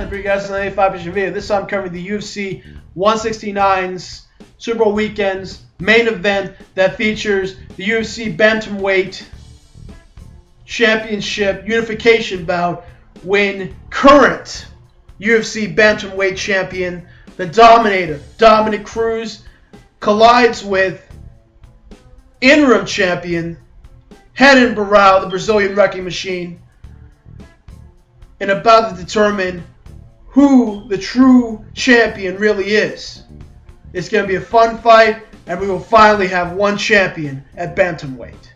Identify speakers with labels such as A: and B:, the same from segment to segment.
A: Renan, the big guys on the 85-inch video. This time I'm covering the UFC 169's Super Bowl weekend's main event that features the UFC Bantamweight Championship unification bout when current UFC Bantamweight champion, the Dominator, Dominick Cruz, collides with Interim champion, Renan Barao, the Brazilian wrecking machine, and about to determine who the true champion really is. It's going to be a fun fight, and we will finally have one champion at Bantamweight.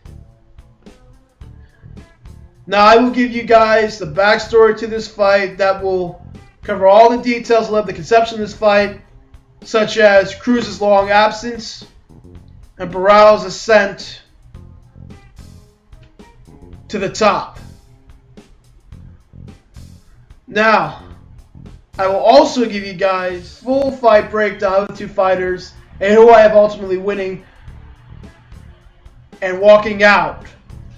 A: Now, I will give you guys the backstory to this fight that will cover all the details of the conception of this fight, such as Cruz's long absence and Barao's ascent to the top. Now, I will also give you guys full fight breakdown of the two fighters and who I have ultimately winning and walking out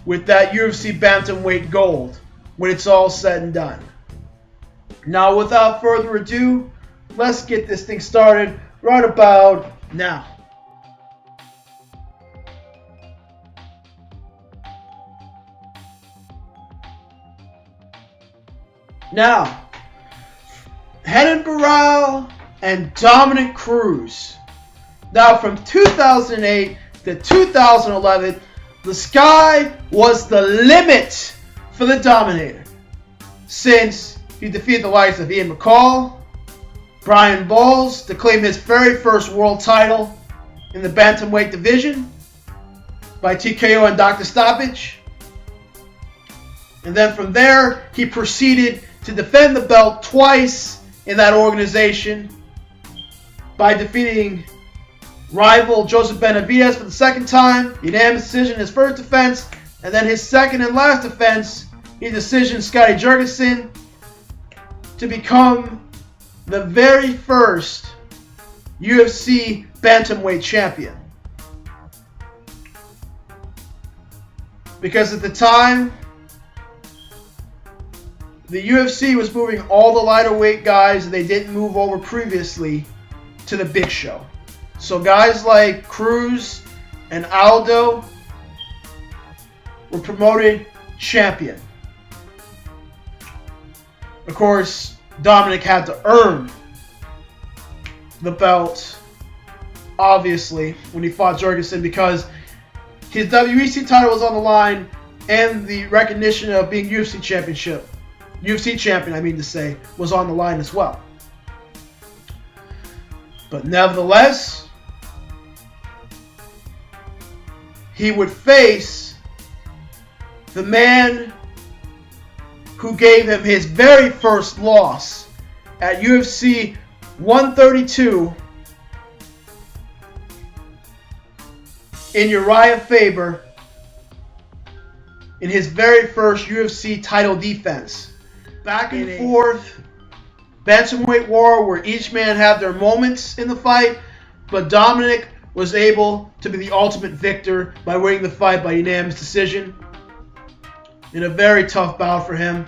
A: with that UFC Bantamweight gold when it's all said and done. Now, without further ado, let's get this thing started right about now. Now, Renan Barao and Dominick Cruz. Now, from 2008 to 2011, the sky was the limit for the Dominator, since he defeated the likes of Ian McCall, Brian Bowles to claim his very first world title in the Bantamweight division by TKO and doctor stoppage. And then from there, he proceeded to defend the belt twice in that organization by defeating rival Joseph Benavidez for the second time, unanimous decision, his first defense, and then his second and last defense, he decisioned Scotty Jurgensen to become the very first UFC Bantamweight champion. Because at the time, the UFC was moving all the lighter weight guys that they didn't move over previously to the big show. So guys like Cruz and Aldo were promoted champion. Of course, Dominic had to earn the belt, obviously, when he fought Jurgensen, because his WEC title was on the line and the recognition of being UFC champion, I mean to say, was on the line as well. But nevertheless, he would face the man who gave him his very first loss at UFC 132 in Uriah Faber in his very first UFC title defense. Back and forth Bantamweight war where each man had their moments in the fight, but Dominic was able to be the ultimate victor by winning the fight by unanimous decision in a very tough bout for him.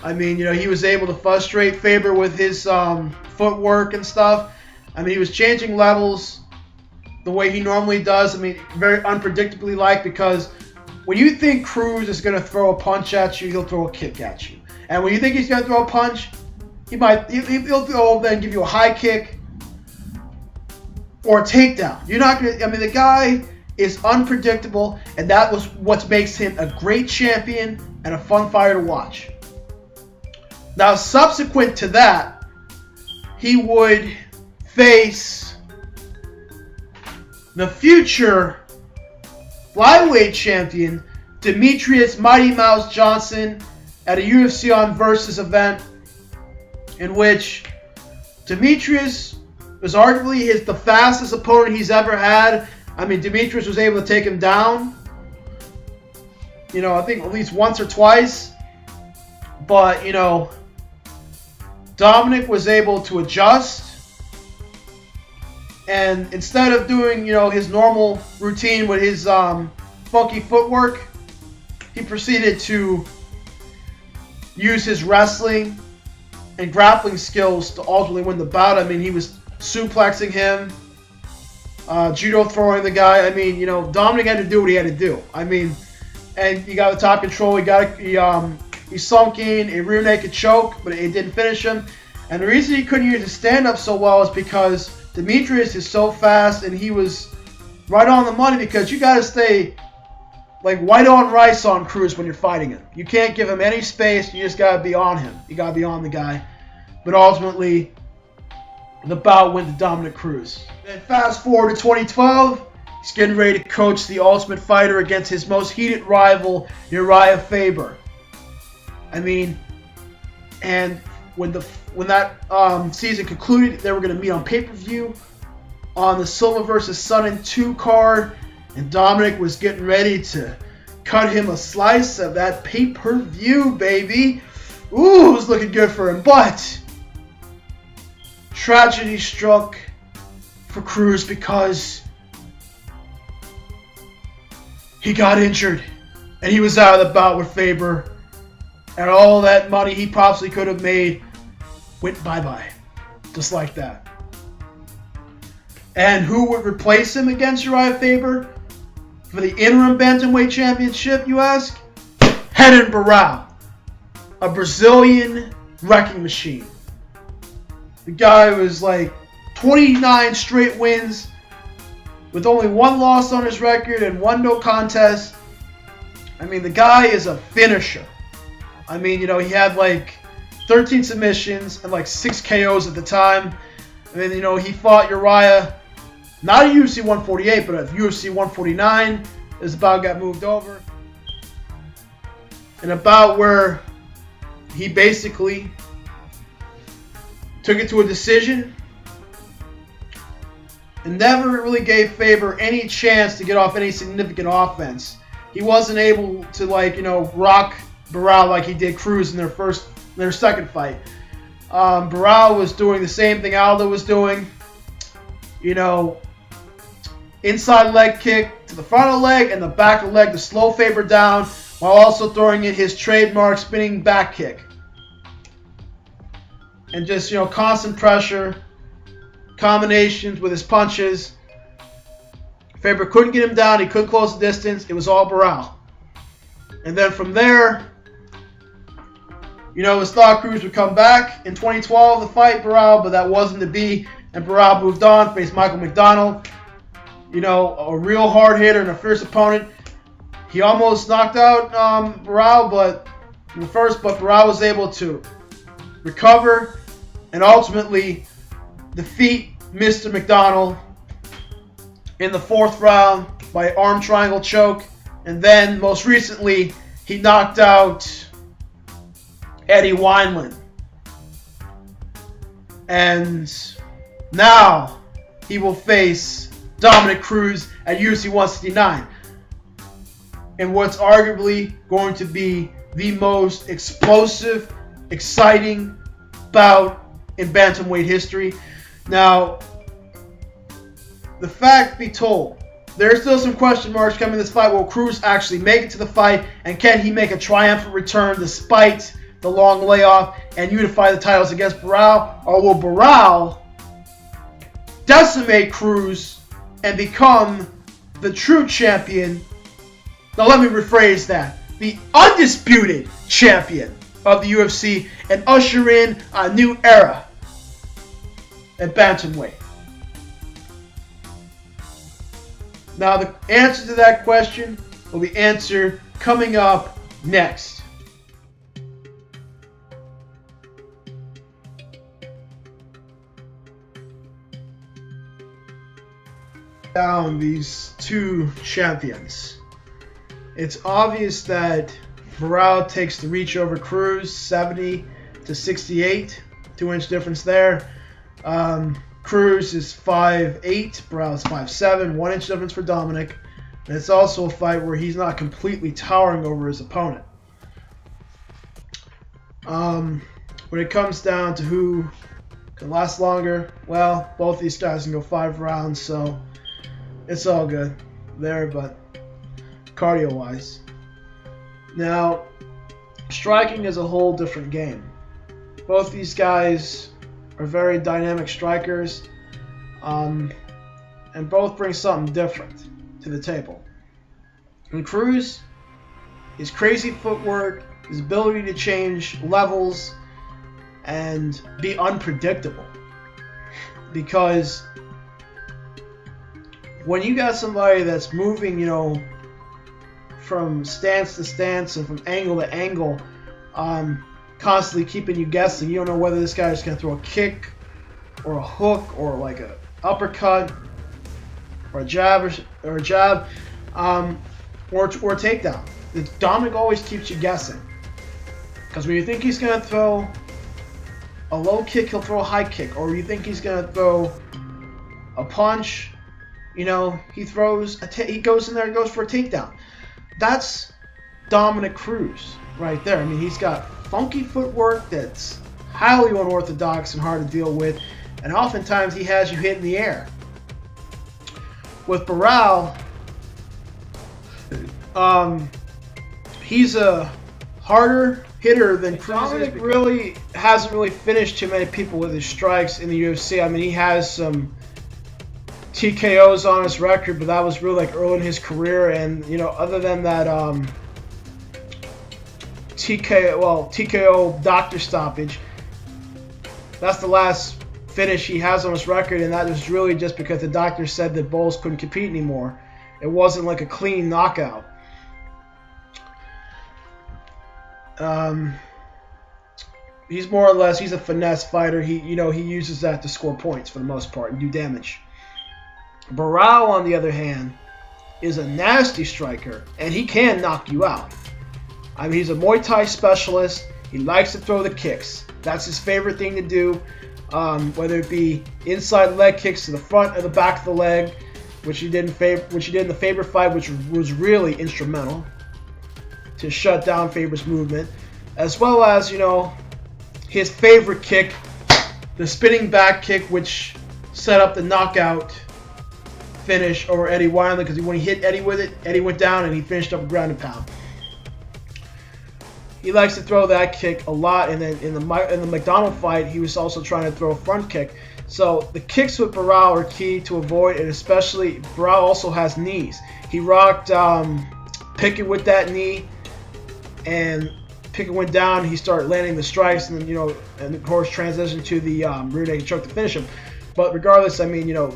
A: I mean, you know, he was able to frustrate Faber with his footwork and stuff. I mean, he was changing levels the way he normally does. I mean, very unpredictably like, because when you think Cruz is going to throw a punch at you, he'll throw a kick at you. And when you think he's going to throw a punch, he'll go over there and give you a high kick or a takedown. You're not going to, I mean, the guy is unpredictable, and that was what makes him a great champion and a fun fighter to watch. Now, subsequent to that, he would face the future flyweight champion, Demetrius Mighty Mouse Johnson, at a UFC on Versus event in which Demetrius was arguably the fastest opponent he's ever had. I mean, Demetrius was able to take him down, you know, I think at least once or twice. But, you know, Dominic was able to adjust, and instead of doing, you know, his normal routine with his funky footwork, he proceeded to use his wrestling and grappling skills to ultimately win the bout. I mean, he was suplexing him, judo throwing the guy. I mean, you know, Dominick had to do what he had to do. I mean, and he got the top control. He sunk in a rear naked choke, but it didn't finish him. And the reason he couldn't use his stand-up so well is because Demetrius is so fast, and he was right on the money, because you got to stay like white on rice on Cruz when you're fighting him. You can't give him any space. You just got to be on him. You got to be on the guy. But ultimately, the bout went to Dominick Cruz. Then fast forward to 2012, he's getting ready to coach the Ultimate Fighter against his most heated rival, Uriah Faber. I mean, and when that season concluded, they were going to meet on pay-per-view on the Silva vs. Sonnen 2 card, and Dominick was getting ready to cut him a slice of that pay-per-view, baby. Ooh, it was looking good for him, but tragedy struck for Cruz because he got injured, and he was out of the bout with Faber, and all that money he possibly could have made went bye-bye, just like that. And who would replace him against Uriah Faber for the interim Bantamweight Championship, you ask? Renan Barao, a Brazilian wrecking machine. The guy was like 29 straight wins with only 1 loss on his record and 1 no contest. I mean, the guy is a finisher. I mean, you know, he had like 13 submissions and like 6 KOs at the time. And then, you know, he fought Uriah, not at UFC 148, but at UFC 149. His bout got moved over. And a bout where he basically took it to a decision and never really gave Faber any chance to get off any significant offense. He wasn't able to, like, you know, rock Barao like he did Cruz in their second fight. Barao was doing the same thing Aldo was doing. You know, inside leg kick to the front of the leg and the back of the leg to slow Faber down, while also throwing in his trademark spinning back kick. And just, you know, constant pressure, combinations with his punches. Faber couldn't get him down. He couldn't close the distance. It was all Barao. And then from there, you know, it was thought Cruz would come back in 2012 to fight Barao, but that wasn't to be. And Barao moved on, faced Michael McDonald. You know, a real hard hitter and a fierce opponent. He almost knocked out Barao, but Barao was able to recover and ultimately defeat Mr. McDonald in the 4th round by arm triangle choke. And then, most recently, he knocked out Eddie Wineland. And now he will face Dominick Cruz at UFC 169 in what's arguably going to be the most explosive, exciting bout in bantamweight history. Now, the fact be told, there's still some question marks coming in this fight. Will Cruz actually make it to the fight, and can he make a triumphant return despite the long layoff and unify the titles against Barao? Or will Barao decimate Cruz and become the true champion? Now let me rephrase that. The undisputed champion of the UFC, and usher in a new era at bantamweight. Now the answer to that question will be answered coming up next. Down these two champions. It's obvious that Barao takes the reach over Cruz, 70 to 68, 2-inch difference there. Cruz is 5'8", Barao is 5'7", 1-inch difference for Dominick. And it's also a fight where he's not completely towering over his opponent. When it comes down to who can last longer, well, both these guys can go 5 rounds, so it's all good there, but cardio-wise. Now, striking is a whole different game. Both these guys are very dynamic strikers, and both bring something different to the table. And Cruz, his crazy footwork, his ability to change levels and be unpredictable. Because when you got somebody that's moving, you know, from stance to stance and from angle to angle, constantly keeping you guessing, you don't know whether this guy is going to throw a kick or a hook or like a uppercut or a jab or a takedown. Dominick always keeps you guessing. Because when you think he's going to throw a low kick, he'll throw a high kick. Or you think he's going to throw a punch, you know, he goes in there and goes for a takedown. That's Dominick Cruz right there. I mean, he's got funky footwork that's highly unorthodox and hard to deal with. And oftentimes he has you hit in the air. With Barao, he's a harder hitter than Cruz. Dominick really hasn't really finished too many people with his strikes in the UFC. I mean, he has some TKOs on his record, but that was really like early in his career. And you know, other than that TKO doctor stoppage, that's the last finish he has on his record, and that was really just because the doctor said that Bowles couldn't compete anymore. It wasn't like a clean knockout. He's more or less, he's a finesse fighter. He uses that to score points for the most part and do damage. Barao, on the other hand, is a nasty striker, and he can knock you out. I mean, he's a Muay Thai specialist. He likes to throw the kicks. That's his favorite thing to do, whether it be inside leg kicks to the front or the back of the leg, which he did in the Faber fight, which was really instrumental to shut down Faber's movement, as well as, you know, his favorite kick, the spinning back kick, which set up the knockout finish over Eddie Wineland, because when he hit Eddie with it, Eddie went down and he finished up a ground and pound. He likes to throw that kick a lot, and then in the McDonald fight, he was also trying to throw a front kick. So the kicks with Barao are key to avoid, and especially Barao also has knees. He rocked Pickett with that knee, and Pickett went down. He started landing the strikes, and then, you know, and of course transitioned to the rear naked choke to finish him. But regardless, I mean, you know,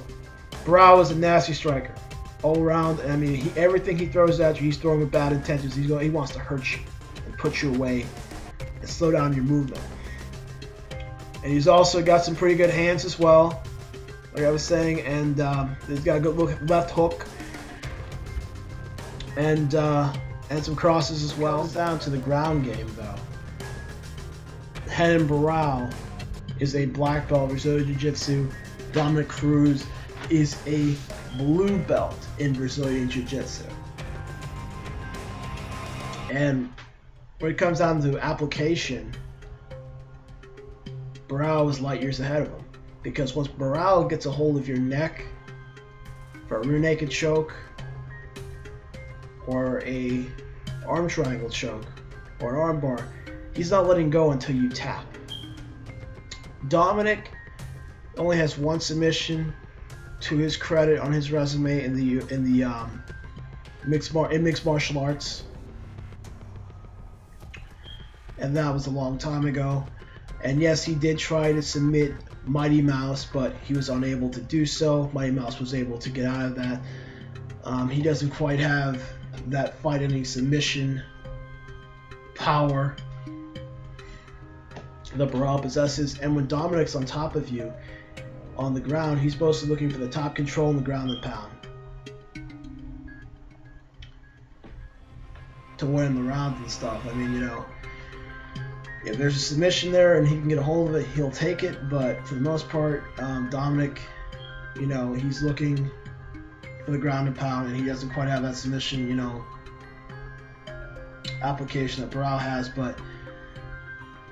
A: Barao is a nasty striker all around. I mean, everything he throws at you, he's throwing with bad intentions. He wants to hurt you and put you away and slow down your movement. And he's also got some pretty good hands as well, like I was saying, and he's got a good left hook and some crosses as well. It's down to the ground game, though. Renan Barao is a black belt in Brazilian Jiu-Jitsu. Dominick Cruz is a blue belt in Brazilian Jiu-Jitsu. And when it comes down to application, Barao is light years ahead of him. Because once Barao gets a hold of your neck for a rear naked choke, or a arm triangle choke, or an arm bar, he's not letting go until you tap. Dominick only has one submission to his credit on his resume in the mixed martial arts, and that was a long time ago. And yes, he did try to submit Mighty Mouse, but he was unable to do so. Mighty Mouse was able to get out of that. He doesn't quite have that fight-ending submission power that Barao possesses. And when Dominick's on top of you on the ground, he's mostly looking for the top control on the ground and pound to win the rounds and stuff. I mean, you know, if there's a submission there and he can get a hold of it, he'll take it. But for the most part, Dominick, you know, he's looking for the ground and pound, and he doesn't quite have that submission, you know, application that Barao has. But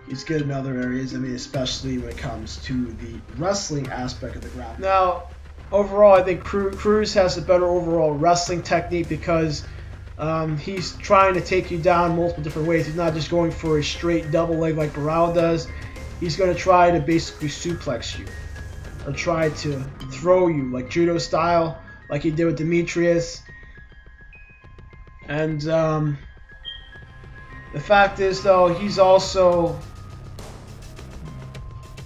A: he's good in other areas. I mean, especially when it comes to the wrestling aspect of the ground. Now, overall, I think Cruz has a better overall wrestling technique because He's trying to take you down multiple different ways. He's not just going for a straight double leg like Barao does. He's going to try to basically suplex you or try to throw you like judo style, like he did with Demetrius. And the fact is, though, he's also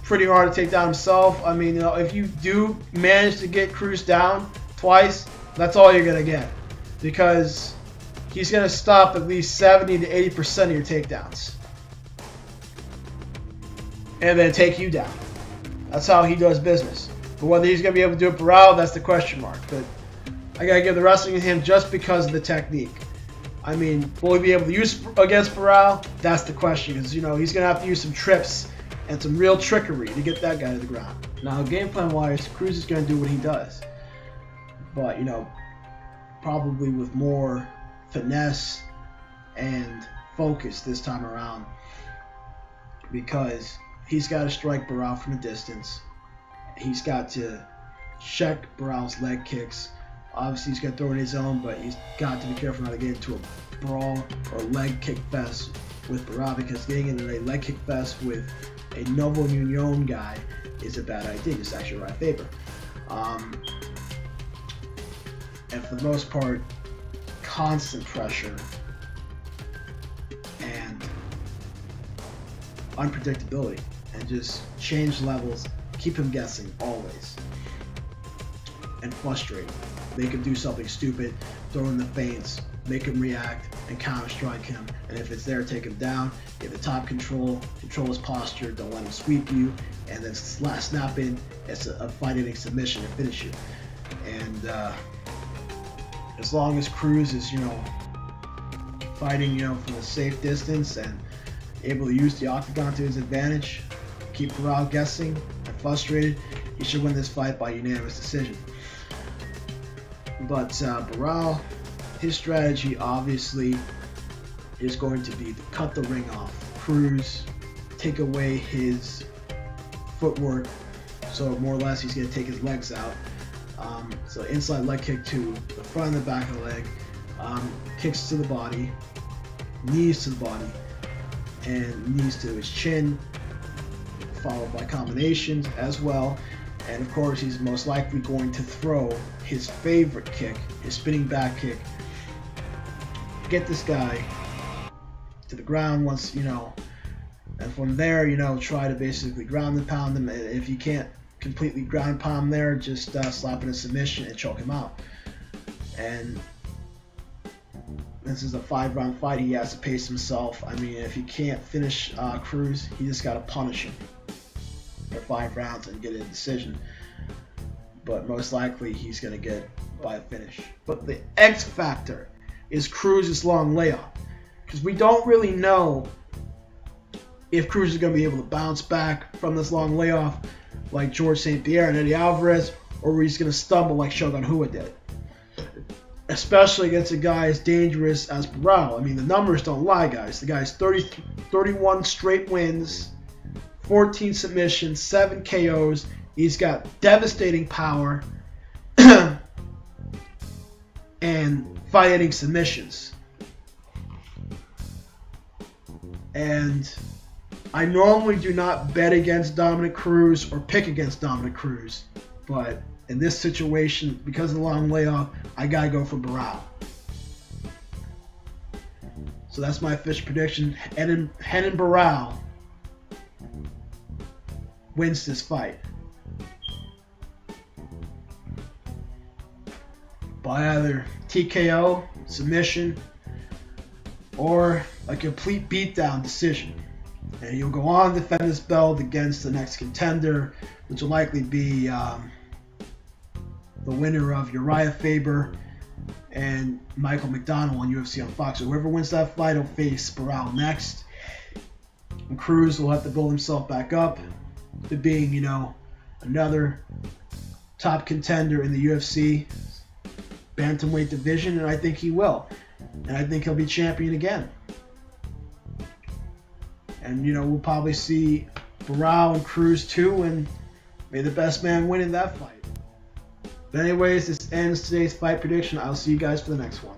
A: pretty hard to take down himself. I mean, if you do manage to get Cruz down twice, that's all you're going to get. Because he's going to stop at least 70 to 80% of your takedowns. And then take you down. That's how he does business. But whether he's going to be able to do it Barao, that's the question mark. But I got to give the wrestling to him just because of the technique. I mean, will he be able to use against Barao? That's the question. Because, he's going to have to use some trips and some real trickery to get that guy to the ground. Now, game plan-wise, Cruz is going to do what he does. But, probably with more finesse and focus this time around. Because he's got to strike Barao from a distance. He's got to check Barao's leg kicks. Obviously, he's got to throw in his own, but he's got to be careful not to get into a brawl or leg kick fest with Barao, because getting into a leg kick fest with a Novo Union guy is a bad idea. It's actually Uriah Faber. And for the most part, constant pressure and unpredictability, and just change levels, keep him guessing always, and frustrate. Make him do something stupid, throw in the feints, make him react, and counter strike him. And if it's there, take him down. Get the top control his posture, don't let him sweep you, and then snap in as a fight-ending submission and finish you. And as long as Cruz is, fighting, from a safe distance and able to use the octagon to his advantage, keep Barao guessing and frustrated, he should win this fight by unanimous decision. But Barao, his strategy obviously is going to be to cut the ring off Cruz, take away his footwork, so more or less he's going to take his legs out. So inside leg kick to the front and the back of the leg, kicks to the body, knees to the body, and knees to his chin, followed by combinations as well. And of course, he's most likely going to throw his favorite kick, his spinning back kick, get this guy to the ground once, and from there, try to basically ground and pound him. If you can't completely ground pound there, just slap in a submission and choke him out. And this is a 5-round fight. He has to pace himself. I mean, if he can't finish Cruz, he just got to punish him for 5 rounds and get a decision. But most likely, he's going to get by a finish. But the X factor is Cruz's long layoff, because we don't really know if Cruz is going to be able to bounce back from this long layoff like George St. Pierre and Eddie Alvarez, or he's going to stumble like Shogun Rua did. Especially against a guy as dangerous as Barao. I mean, the numbers don't lie, guys. The guy's 31 straight wins, 14 submissions, 7 KOs. He's got devastating power and fighting submissions. And I normally do not bet against Dominick Cruz or pick against Dominick Cruz, but in this situation, because of the long layoff, I gotta go for Barao. So that's my official prediction. Renan Barao wins this fight by either TKO, submission, or a complete beatdown decision. And he'll go on to defend this belt against the next contender, which will likely be the winner of Uriah Faber and Michael McDonald on UFC on Fox. So whoever wins that fight will face Barao next. And Cruz will have to build himself back up to being, another top contender in the UFC Bantamweight division, and I think he will. And I think he'll be champion again. And, we'll probably see Barao and Cruz too, and may the best man win in that fight. But anyways, this ends today's fight prediction. I'll see you guys for the next one.